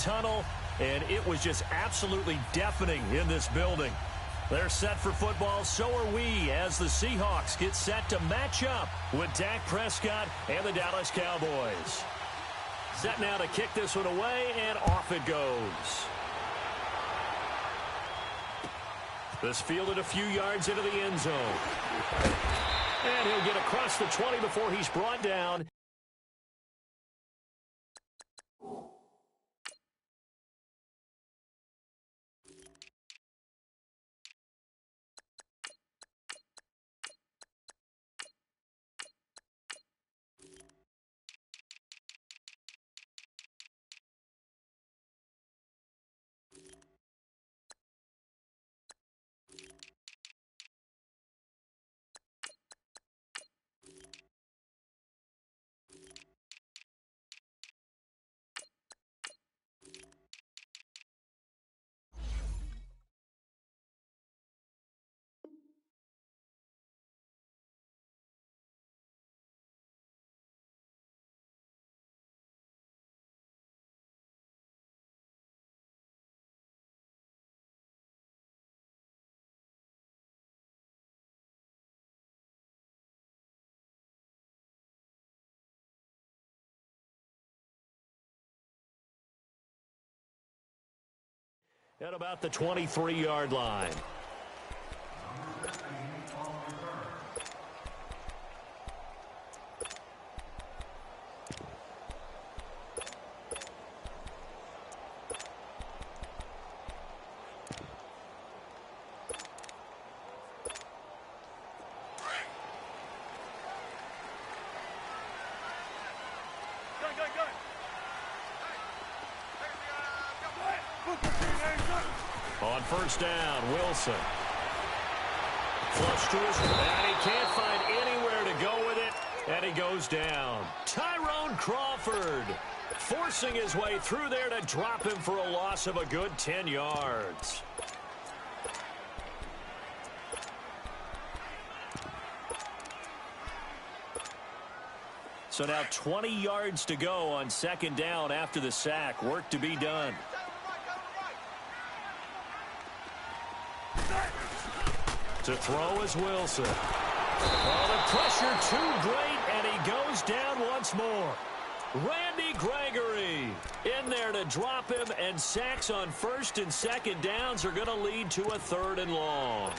tunnel, and it was just absolutely deafening in this building. They're set for football, so are we, as the Seahawks get set to match up with Dak Prescott and the Dallas Cowboys. Set now to kick this one away, and off it goes. This fielded a few yards into the end zone. And he'll get across the 20 before he's brought down. At about the 23-yard line. On first down, Wilson. Flush to his and he can't find anywhere to go with it, and he goes down. Tyrone Crawford forcing his way through there to drop him for a loss of a good 10 yards. So now 20 yards to go on second down after the sack. Work to be done. To throw is Wilson. Oh, the pressure too great, and he goes down once more. Randy Gregory in there to drop him, and sacks on first and second downs are going to lead to a third and long.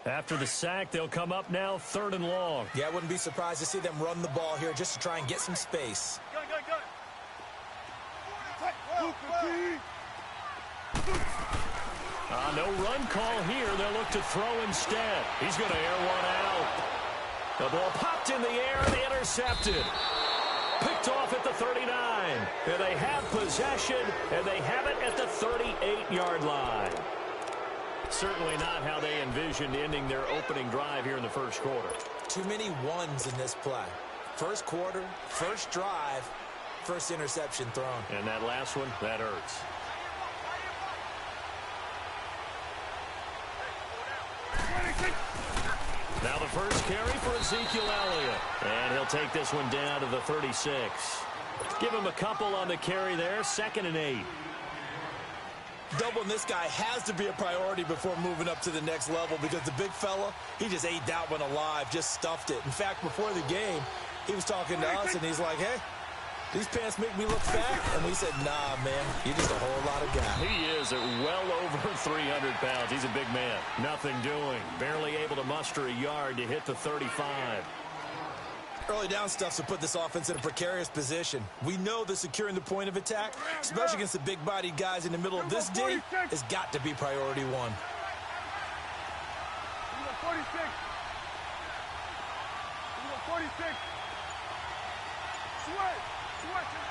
After the sack, they'll come up now third and long. Yeah, I wouldn't be surprised to see them run the ball here just to try and get some space. No run call here. They'll look to throw instead. He's going to air one out. The ball popped in the air and intercepted. Picked off at the 39. And they have possession, and they have it at the 38-yard line. Certainly not how they envisioned ending their opening drive here in the first quarter. Too many ones in this play. First quarter, first drive, first interception thrown. And that last one, that hurts. Now the first carry for Ezekiel Elliott. And he'll take this one down to the 36. Give him a couple on the carry there, 2nd and 8. Doubling this guy has to be a priority before moving up to the next level, because the big fella, he just ate that one alive, just stuffed it. In fact, before the game, he was talking to us, and he's like, hey, these pants make me look fat. And we said, nah, man, you're just a whole lot of guy. He is at well over 300 pounds. He's a big man. Nothing doing. Barely able to muster a yard to hit the 35. Early down stuff to put this offense in a precarious position. We know that securing the point of attack, especially against the big-bodied guys in the middle of this D, has got to be priority one. 46. 46. Switch. 46.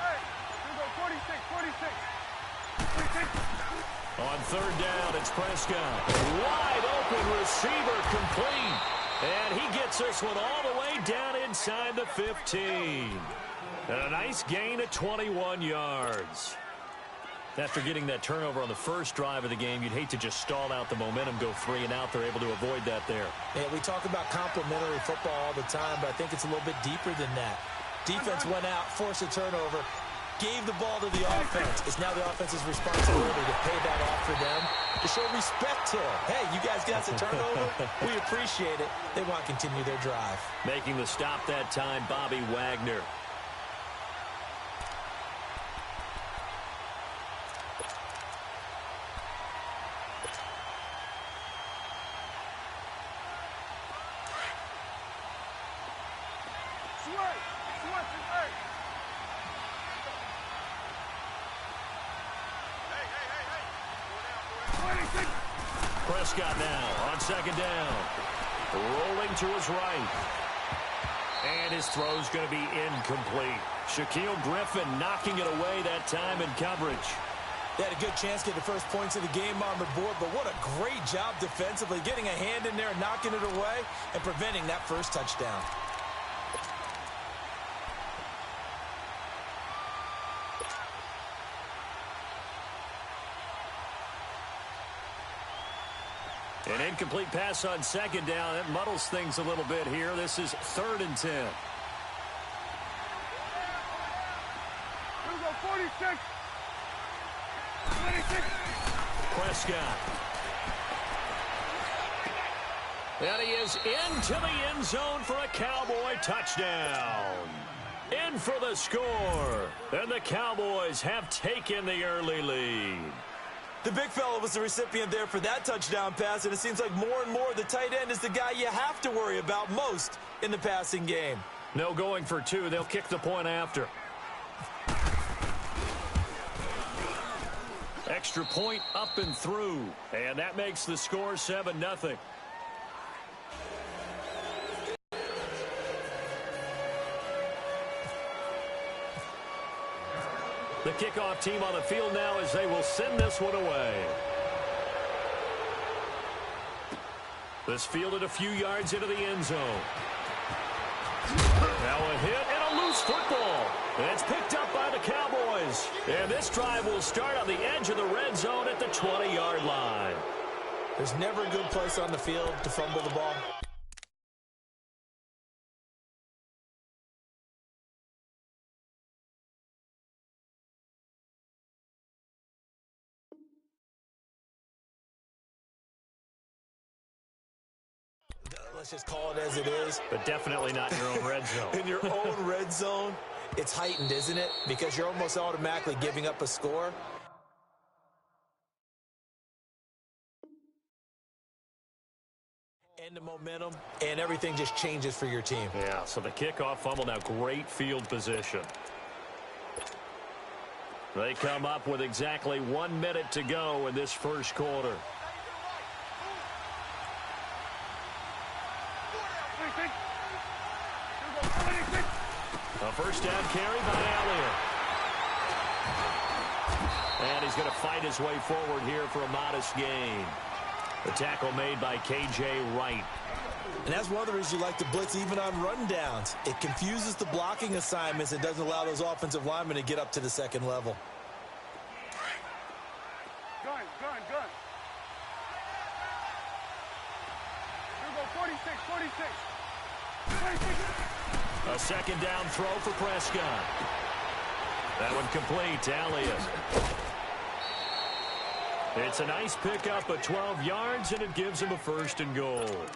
On third down, it's Prescott. Wide open receiver, complete. And he gets this one all the way down inside the 15. And a nice gain of 21 yards. After getting that turnover on the first drive of the game, you'd hate to just stall out the momentum, go 3 and out. They're able to avoid that there. Yeah, we talk about complementary football all the time, but I think it's a little bit deeper than that. Defense went out, forced a turnover, gave the ball to the offense. It's now the offense's responsibility to pay that off for them, to show respect to them. Hey, you guys got the turnover? We appreciate it. They want to continue their drive. Making the stop that time, Bobby Wagner. Prescott now on second down. Rolling to his right. And his throw's going to be incomplete. Shaquille Griffin knocking it away that time in coverage. They had a good chance to get the first points of the game on the board, but what a great job defensively, getting a hand in there, knocking it away, and preventing that first touchdown. An incomplete pass on second down. It muddles things a little bit here. This is 3rd and 10. Here we go, 46. 26. Prescott. And he is into the end zone for a Cowboy touchdown. In for the score. And the Cowboys have taken the early lead. The big fella was the recipient there for that touchdown pass, and it seems like more and more the tight end is the guy you have to worry about most in the passing game. No going for 2. They'll kick the point after. Extra point up and through, and that makes the score 7-0. The kickoff team on the field now as they will send this one away. This fielded a few yards into the end zone. Now a hit and a loose football. And it's picked up by the Cowboys. And this drive will start on the edge of the red zone at the 20-yard line. There's never a good place on the field to fumble the ball. Let's just call it as it is. But definitely not in your own red zone. In your own red zone, it's heightened, isn't it? Because you're almost automatically giving up a score. And the momentum, and everything just changes for your team. Yeah, so the kickoff fumble, now great field position. They come up with exactly 1 minute to go in this first quarter. A first down carry by Elliott. And he's going to fight his way forward here for a modest gain. The tackle made by K.J. Wright. And that's one of the reasons you like to blitz even on rundowns. It confuses the blocking assignments and doesn't allow those offensive linemen to get up to the second level. Gun. Here we go, 46. 26. A second down throw for Prescott. That one complete to Elliott. It's a nice pickup of 12 yards, and it gives him a 1st and goal.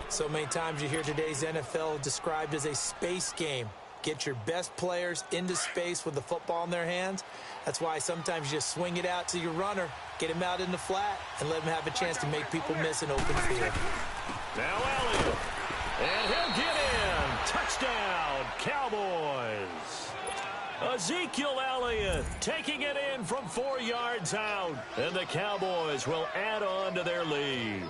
So many times you hear today's NFL described as a space game. Get your best players into space with the football in their hands. That's why sometimes you just swing it out to your runner, get him out in the flat, and let him have a chance to make people miss an open field. Now Elliott. And he'll get in. Touchdown, Cowboys. Ezekiel Elliott taking it in from 4 yards out. And the Cowboys will add on to their lead.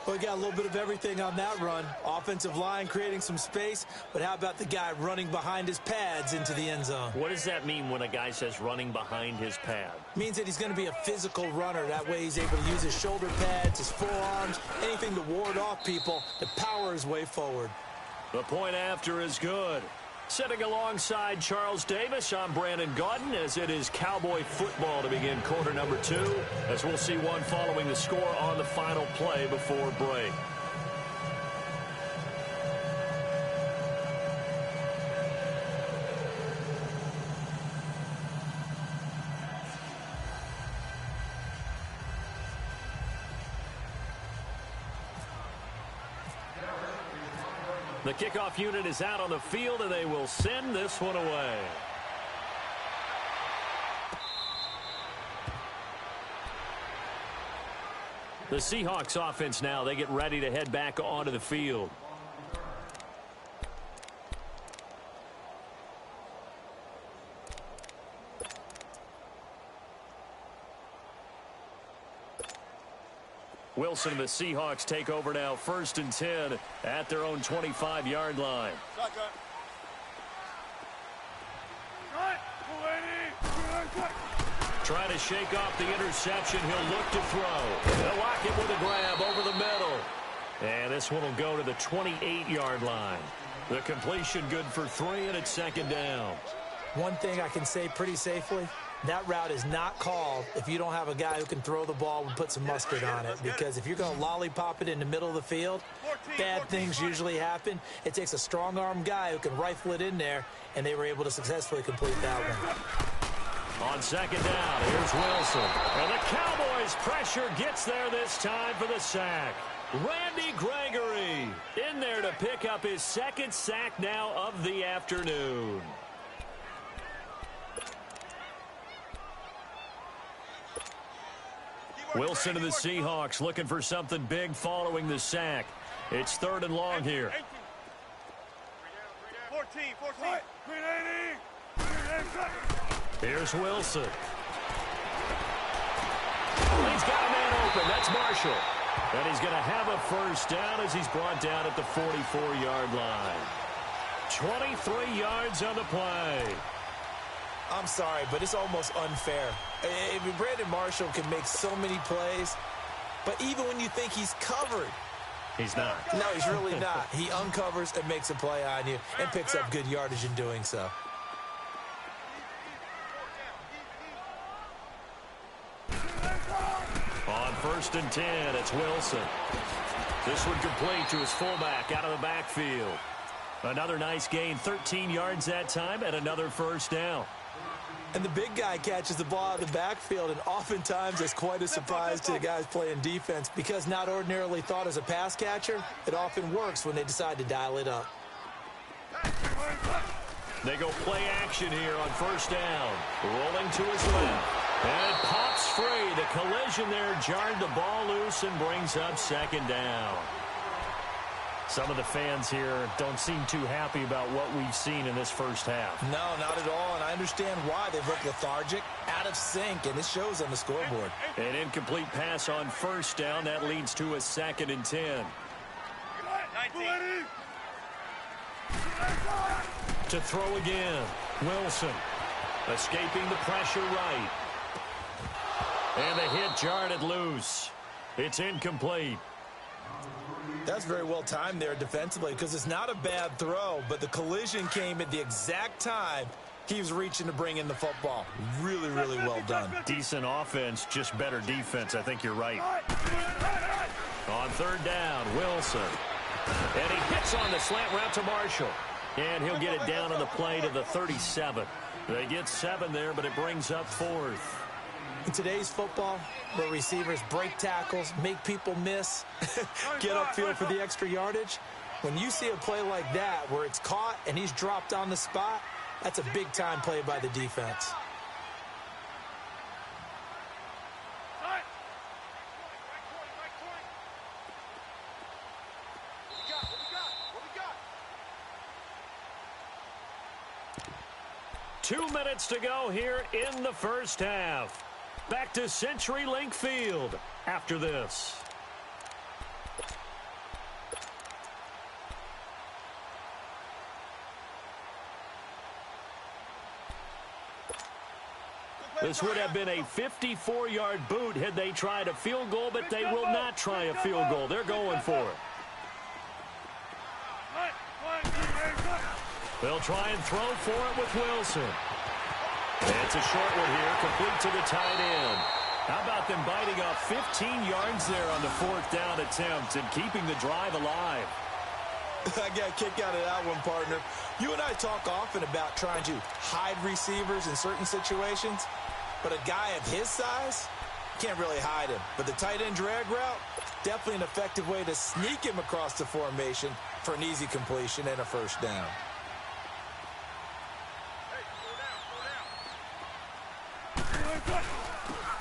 Well, we got a little bit of everything on that run. Offensive line creating some space, but how about the guy running behind his pads into the end zone? What does that mean when a guy says running behind his pad? Means that he's going to be a physical runner. That way he's able to use his shoulder pads, his forearms, anything to ward off people to power his way forward. The point after is good. Sitting alongside Charles Davis, I'm Brandon Gaudin, as it is Cowboy football to begin quarter number 2, as we'll see one following the score on the final play before break. The kickoff unit is out on the field, and they will send this one away. The Seahawks offense now, they get ready to head back onto the field. Wilson and the Seahawks take over now, 1st and 10 at their own 25-yard line. Trying to shake off the interception. He'll look to throw. They'll lock it with a grab over the middle. And this one will go to the 28-yard line. The completion good for 3, and it's 2nd down. One thing I can say pretty safely, that route is not called if you don't have a guy who can throw the ball and put some mustard on it. Because if you're going to lollipop it in the middle of the field, bad things usually happen. It takes a strong-arm guy who can rifle it in there, and they were able to successfully complete that one. On 2nd down, here's Wilson. And the Cowboys' pressure gets there this time for the sack. Randy Gregory in there to pick up his 2nd sack now of the afternoon. Wilson and the Seahawks looking for something big following the sack. It's 3rd and long here. 14. Here's Wilson. He's got a man open. That's Marshall. And he's going to have a 1st down as he's brought down at the 44-yard line. 23 yards on the play. I'm sorry, but it's almost unfair. I mean, Brandon Marshall can make so many plays, but even when you think he's covered, he's not. No, he's really not. He uncovers and makes a play on you and picks up good yardage in doing so. On 1st and 10, it's Wilson. This one complete to his fullback out of the backfield. Another nice gain, 13 yards that time, and another 1st down. And the big guy catches the ball out of the backfield, and oftentimes it's quite a surprise to the guys playing defense because not ordinarily thought as a pass catcher, it often works when they decide to dial it up. They go play action here on 1st down. Rolling to his left. And it pops free. The collision there jarred the ball loose and brings up 2nd down. Some of the fans here don't seem too happy about what we've seen in this 1st half. No, not at all, and I understand why. They've looked lethargic, out of sync, and it shows on the scoreboard. An incomplete pass on 1st down. That leads to a 2nd and 10. 19. To throw again. Wilson escaping the pressure right. And the hit jarred it loose. It's incomplete. That's very well timed there defensively because it's not a bad throw, but the collision came at the exact time he was reaching to bring in the football. Really, really well done. Decent offense, just better defense. I think you're right. On 3rd down, Wilson. And he hits on the slant route to Marshall. And he'll get it down on the play to the 37. They get 7 there, but it brings up 4th. In today's football, where receivers break tackles, make people miss, get upfield for the extra yardage, when you see a play like that where it's caught and he's dropped on the spot, that's a big-time play by the defense. Two minutes to go here in the 1st half. Back to CenturyLink Field after this. This would have been a 54-yard boot had they tried a field goal, but they will not try a field goal. They're going for it. They'll try and throw for it with Wilson. It's a short one here, complete to the tight end. How about them biting off 15 yards there on the fourth down attempt and keeping the drive alive? I got a kick out of that one, partner. You and I talk often about trying to hide receivers in certain situations, but a guy of his size can't really hide him. But the tight end drag route, definitely an effective way to sneak him across the formation for an easy completion and a first down.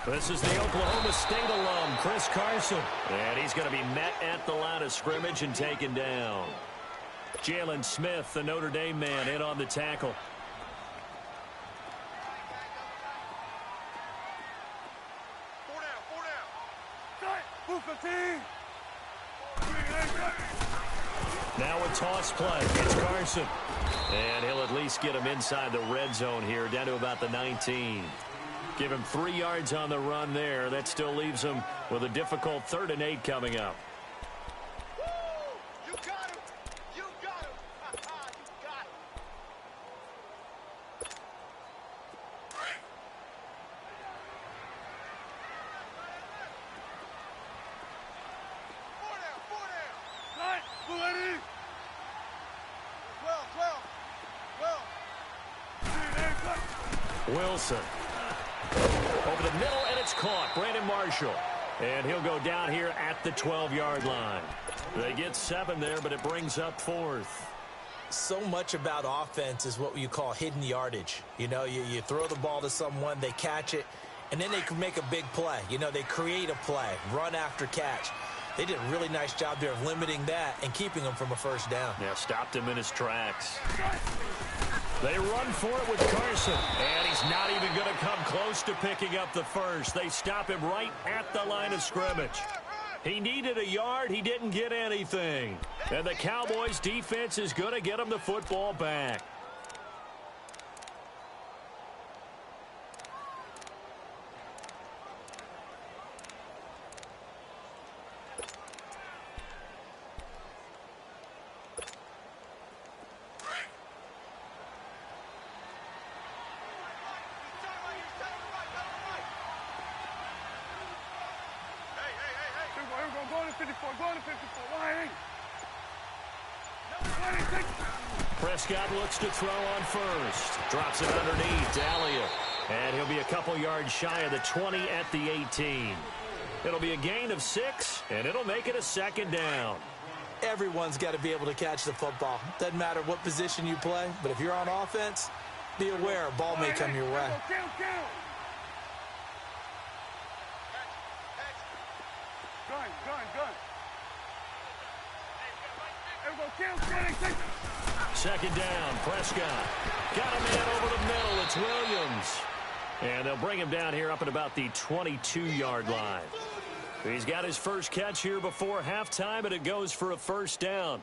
This is the Oklahoma State alum, Chris Carson. And he's going to be met at the line of scrimmage and taken down. Jalen Smith, the Notre Dame man, in on the tackle. Now a toss play. It's Carson. And he'll at least get him inside the red zone here, down to about the 19. Give him 3 yards on the run there. That still leaves him with a difficult 3rd and 8 coming up. You got him. You got him. You got him. Four down. Right. Ready. 12. Wilson. Over the middle, and it's caught. Brandon Marshall. And he'll go down here at the 12-yard line. They get 7 there, but it brings up 4th. So much about offense is what you call hidden yardage. You know, you throw the ball to someone, they catch it, and then they can make a big play. You know, they create a play, run after catch. They did a really nice job there of limiting that and keeping him from a first down. Yeah, stopped him in his tracks. They run for it with Carson, and he's not even going to come close to picking up the first. They stop him right at the line of scrimmage. He needed a yard. He didn't get anything. And the Cowboys' defense is going to get him the football back. Prescott looks to throw on first. Drops it underneath to Elliott. And he'll be a couple yards shy of the 20 at the 18. It'll be a gain of 6, and it'll make it a 2nd down. Everyone's got to be able to catch the football. Doesn't matter what position you play, but if you're on offense, be aware a ball may come your way. Second down, Prescott. Got a man over the middle. It's Williams. And they'll bring him down here up at about the 22-yard line. He's got his first catch here before halftime, and it goes for a first down.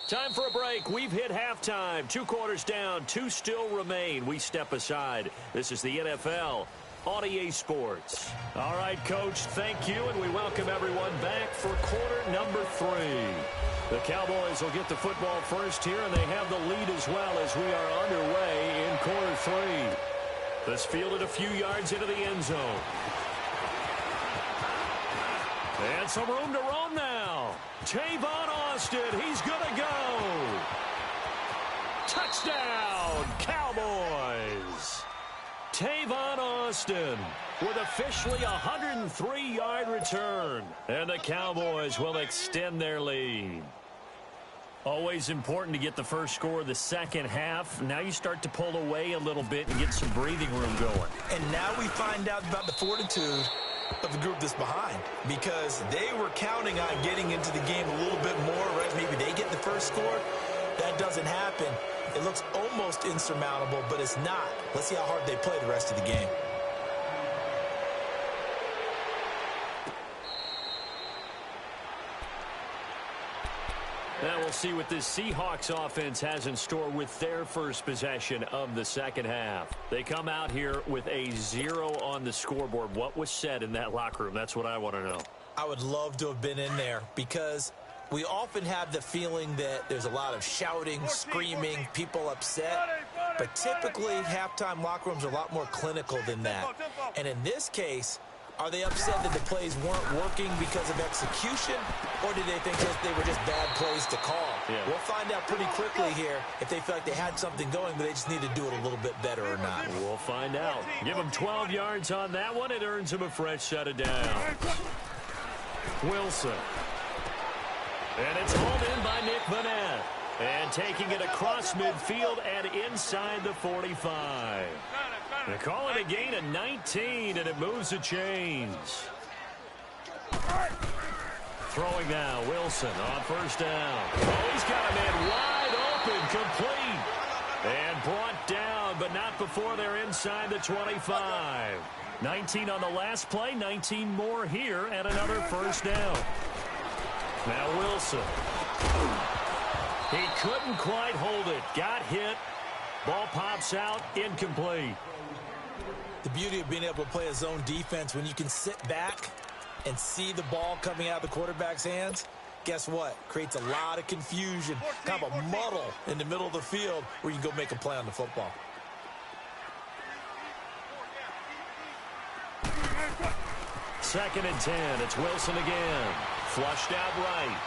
Time for a break. We've hit halftime. 2 quarters down, 2 still remain. We step aside. This is the NFL on EA Sports. All right, Coach, thank you, and we welcome everyone back for quarter number 3. The Cowboys will get the football first here, and they have the lead as well as we are underway in quarter 3. This fielded a few yards into the end zone. And some room to roam now. Tavon Austin, he's going to go. Touchdown, Cowboys. Tavon Austin with officially a 103-yard return. And the Cowboys will extend their lead. Always important to get the first score of the second half. Now you start to pull away a little bit and get some breathing room going. And now we find out about the fortitude of the group that's behind, because they were counting on getting into the game a little bit more, right? Maybe they get the first score. That doesn't happen. It looks almost insurmountable, but it's not. Let's see how hard they play the rest of the game. Now we'll see what this Seahawks offense has in store with their first possession of the second half. They come out here with a 0 on the scoreboard. What was said in that locker room? That's what I want to know. I would love to have been in there, because We often have the feeling that there's a lot of shouting, screaming, people upset. But typically, halftime locker rooms are a lot more clinical than that. And in this case, are they upset that the plays weren't working because of execution, or did they think that they were just bad plays to call? Yeah. We'll find out pretty quickly here if they feel like they had something going, but they just need to do it a little bit better or not. We'll find out. Give him 12 yards on that one. It earns him a fresh set of downs. Wilson. And it's hauled in by Nick Vanette. And taking it across midfield and inside the 45. They call it a gain of 19, and it moves the chains. Throwing now, Wilson on first down. Oh, he's got a man wide open, complete. And brought down, but not before they're inside the 25. 19 on the last play, 19 more here, and another first down. Now Wilson. He couldn't quite hold it. Got hit. Ball pops out, incomplete. The beauty of being able to play a zone defense, when you can sit back and see the ball coming out of the quarterback's hands, guess what? Creates a lot of confusion, kind of a muddle in the middle of the field where you can go make a play on the football. Second and 10. It's Wilson again. Flushed out right.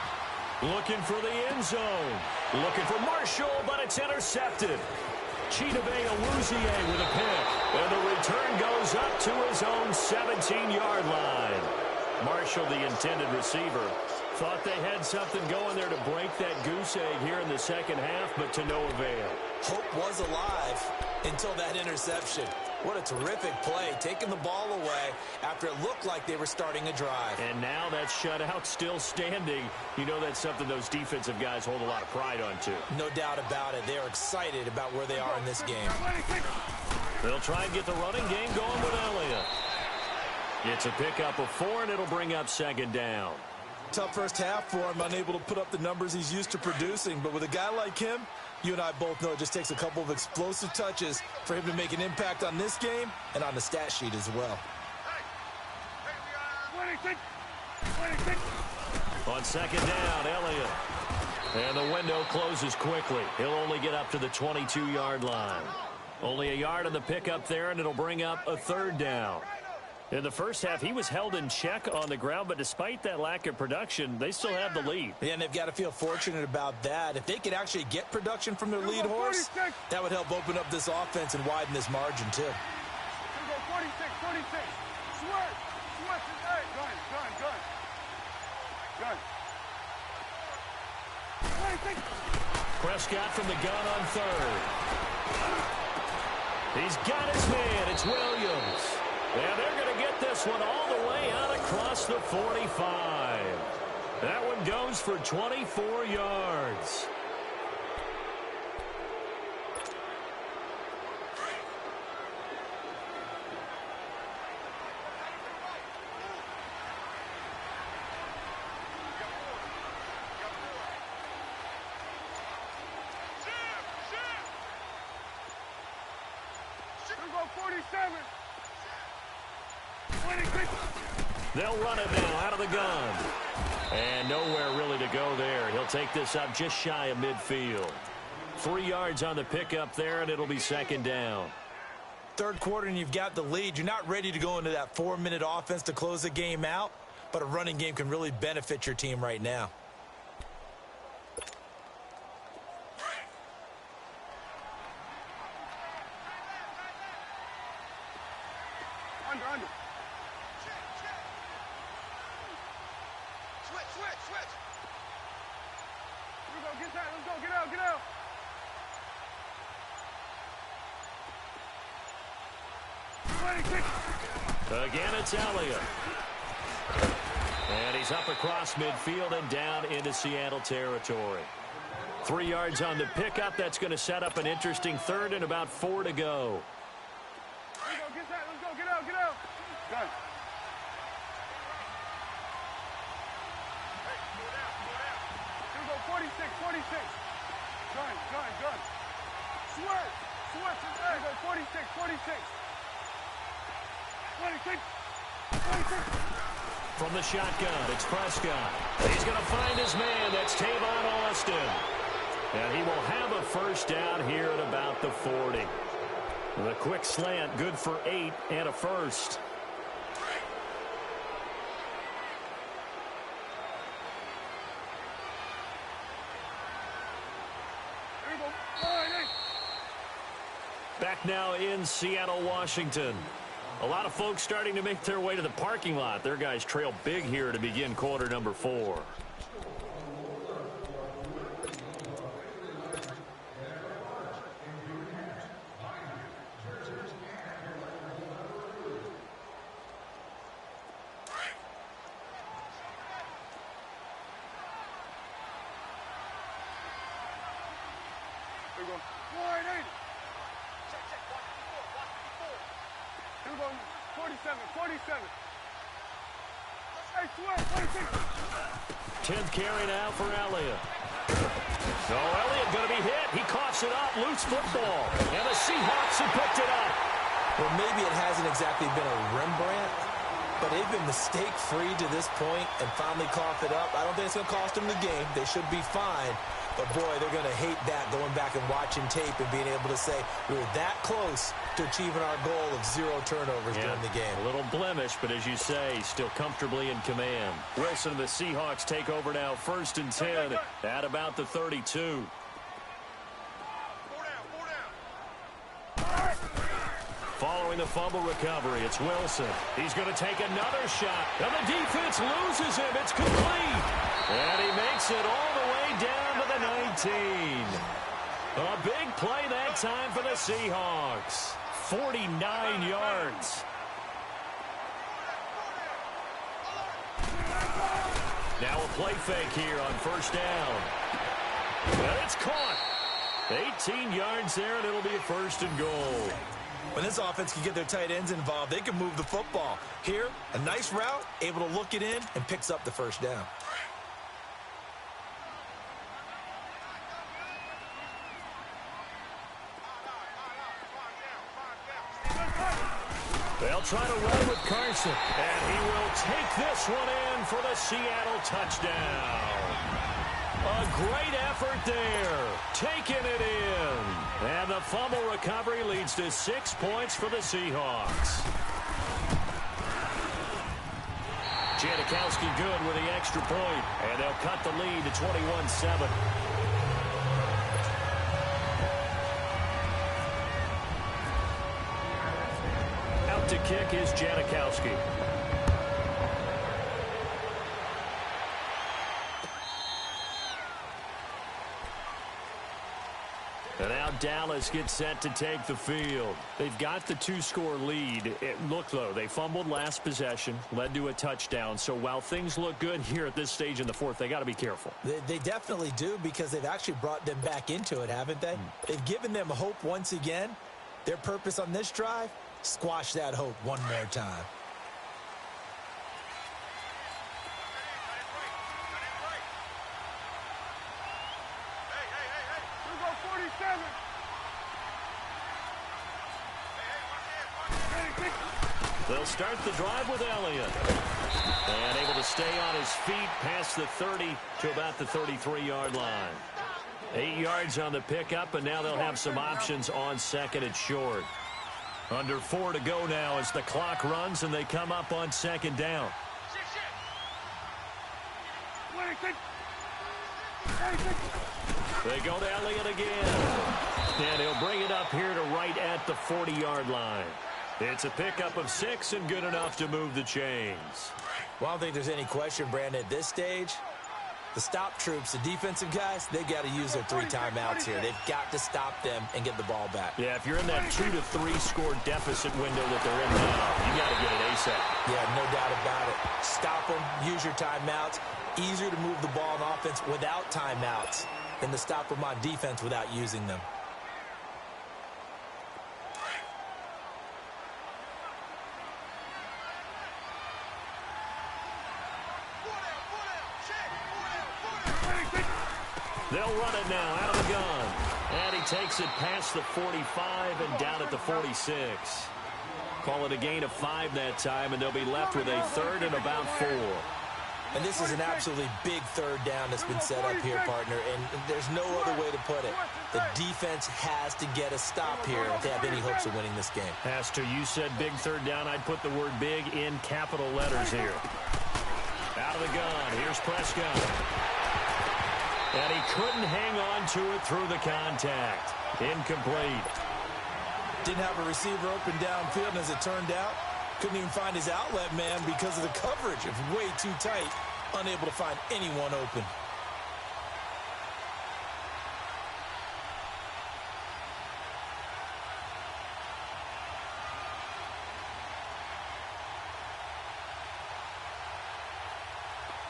Looking for the end zone. Looking for Marshall, but it's intercepted. Chidobe Awuzie with a pick. And the return goes up to his own 17-yard line. Marshall, the intended receiver, thought they had something going there to break that goose egg here in the second half, but to no avail. Hope was alive until that interception. What a terrific play, taking the ball away after it looked like they were starting a drive. And now that shutout still standing. You know that's something those defensive guys hold a lot of pride on, too. No doubt about it. They are excited about where they are in this game. They'll try and get the running game going with Elliott. It's a pickup of 4, and it'll bring up second down. Tough first half for him, unable to put up the numbers he's used to producing. But with a guy like him, you and I both know it just takes a couple of explosive touches for him to make an impact on this game and on the stat sheet as well. 26. 26. On second down, Elliott. And the window closes quickly. He'll only get up to the 22-yard line. Only a yard on the pickup there, and it'll bring up a third down. In the first half, he was held in check on the ground, but despite that lack of production, they still have the lead. Yeah, and they've got to feel fortunate about that. If they could actually get production from their lead horse, that would help open up this offense and widen this margin, too. Here we go, 46, 46. Sweat. Sweat. Hey, gun. 26. Prescott from the gun on third. He's got his man. It's Williams. And they're going to get this one all the way out across the 45. That one goes for 24 yards. Here we go, 47. They'll run it now out of the gun. And nowhere really to go there. He'll take this up just shy of midfield. 3 yards on the pickup there, and it'll be second down. Third quarter, and you've got the lead. You're not ready to go into that 4-minute offense to close the game out, but a running game can really benefit your team right now. Under. Switch. Here we go, get that. Let's go, get out. Again, it's Elliott. And he's up across midfield and down into Seattle territory. 3 yards on the pickup. That's going to set up an interesting third and about 4 to go. Here we go, get that. Let's go, get out. Gun. Here we go, 46. Gun. Sweat. Here we go, 46. 26. From the shotgun, it's Prescott. He's going to find his man. That's Tavon Austin. And he will have a first down here at about the 40. The quick slant, good for 8 and a first. Back now in Seattle, Washington. A lot of folks starting to make their way to the parking lot. Their guys trail big here to begin quarter number 4. Here we go. 47, 47. Hey, 12, 26. 10th carry now for Elliott. So Elliott going to be hit. He coughs it up. Loose football. And the Seahawks have picked it up. Well, maybe it hasn't exactly been a Rembrandt, but they've been mistake-free to this point and finally coughed it up. I don't think it's going to cost them the game. They should be fine. But, boy, they're going to hate that, going back and watching tape and being able to say we were that close to achieving our goal of 0 turnovers during the game. A little blemish, but as you say, still comfortably in command. Wilson and the Seahawks take over now, 1st and 10 at about the 32. Following the fumble recovery, it's Wilson. He's going to take another shot, and the defense loses him. It's complete. And he makes it all the way down to the 19. A big play that time for the Seahawks. 49 yards. Now a play fake here on 1st down. And it's caught. 18 yards there, and it'll be a 1st and goal. When this offense can get their tight ends involved, they can move the football. Here, a nice route, able to look it in, and picks up the 1st down. They'll try to run with Carson, and he will take this one in for the Seattle touchdown. A great effort there, taking it in. And the fumble recovery leads to 6 points for the Seahawks. Janikowski good with the extra point, and they'll cut the lead to 21-7. Out to kick is Janikowski. And now Dallas gets set to take the field. They've got the 2-score lead. Look, though, they fumbled last possession, led to a touchdown. So while things look good here at this stage in the 4th, they got to be careful. They definitely do, because they've actually brought them back into it, haven't they? They've given them hope once again. Their purpose on this drive, squash that hope one more time. They'll start the drive with Elliott. And able to stay on his feet past the 30 to about the 33-yard line. 8 yards on the pickup, and now they'll have some options on 2nd and short. Under 4 to go now as the clock runs, and they come up on 2nd down. They go to Elliott again. And he'll bring it up here to right at the 40-yard line. It's a pickup of 6 and good enough to move the chains. Well, I don't think there's any question, Brandon, at this stage. The stop troops, the defensive guys, they got to use their 3 timeouts here. They've got to stop them and get the ball back. Yeah, if you're in that 2 to 3 score deficit window that they're in now, you got to get it ASAP. Yeah, no doubt about it. Stop them, use your timeouts. Easier to move the ball on offense without timeouts than to stop them on defense without using them. They'll run it now out of the gun. And he takes it past the 45 and down at the 46. Call it a gain of 5 that time, and they'll be left with a third and about 4. And this is an absolutely big third down that's been set up here, partner, and there's no other way to put it. The defense has to get a stop here if they have any hopes of winning this game. Has to. You said big third down. I'd put the word big in capital letters here. Out of the gun. Here's Prescott. And he couldn't hang on to it through the contact. Incomplete. Didn't have a receiver open downfield, and as it turned out, couldn't even find his outlet man because of the coverage. It was way too tight, unable to find anyone open.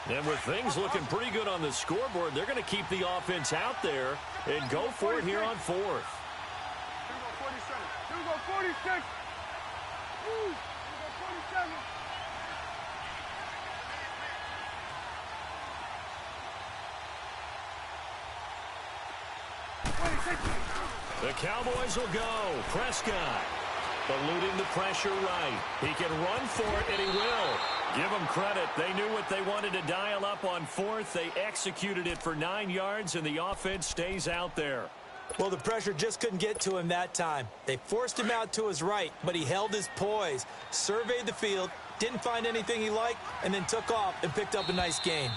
And with things looking pretty good on the scoreboard, they're going to keep the offense out there and go for it here on 4th. 46. Woo. 47. The Cowboys will go. Prescott eluding the pressure right. He can run for it, and he will. Give them credit. They knew what they wanted to dial up on 4th. They executed it for 9 yards, and the offense stays out there. Well, the pressure just couldn't get to him that time. They forced him out to his right, but he held his poise, surveyed the field, didn't find anything he liked, and then took off and picked up a nice gain.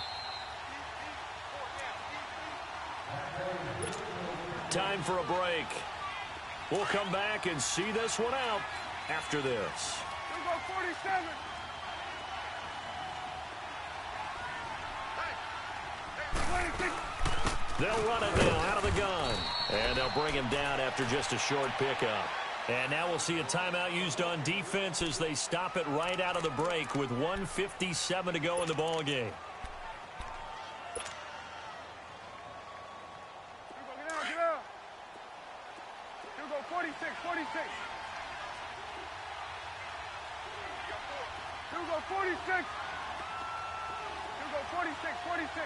Time for a break. We'll come back and see this one out after this. Here go 47. They'll run it now out of the gun. And they'll bring him down after just a short pickup. And now we'll see a timeout used on defense as they stop it right out of the break with 1:57 to go in the ball game. Get out. Here go 46. Here go 46. Here go 46.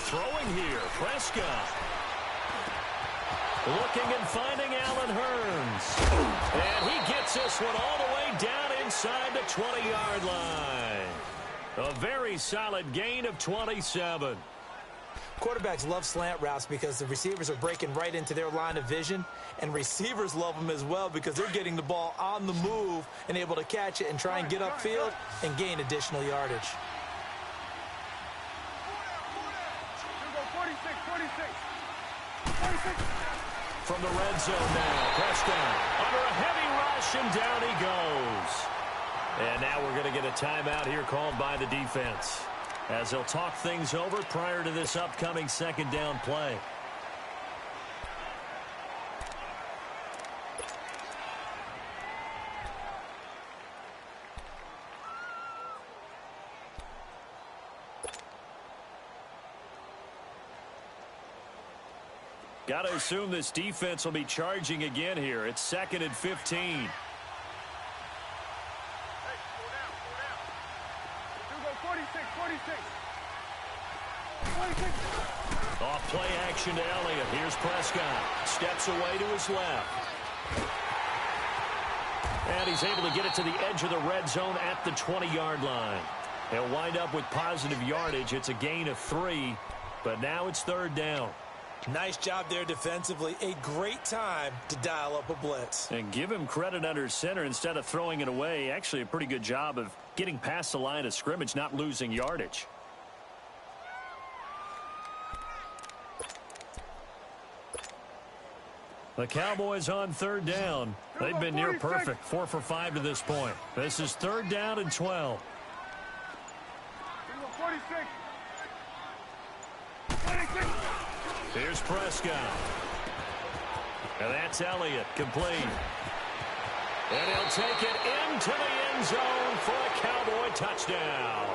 Throwing here, Prescott. Looking and finding Allen Hurns. And he gets this one all the way down inside the 20-yard line. A very solid gain of 27. Quarterbacks love slant routes because the receivers are breaking right into their line of vision, and receivers love them as well because they're getting the ball on the move and able to catch it and try and get upfield and gain additional yardage. From the red zone now, Prescott under a heavy rush, and down he goes. And now we're going to get a timeout here called by the defense as they'll talk things over prior to this upcoming second down play. Got to assume this defense will be charging again here. It's 2nd and 15. Here go 46. Off play action to Elliott. Here's Prescott. Steps away to his left. And he's able to get it to the edge of the red zone at the 20-yard line. He'll wind up with positive yardage. It's a gain of 3, but now it's 3rd down. Nice job there defensively. A great time to dial up a blitz. And give him credit under center instead of throwing it away. Actually, a pretty good job of getting past the line of scrimmage, not losing yardage. The Cowboys on 3rd down. They've been near perfect. 4 for 5 to this point. This is 3rd down and 12. 46. Here's Prescott. And that's Elliott, complete. And he'll take it into the end zone for a Cowboy touchdown.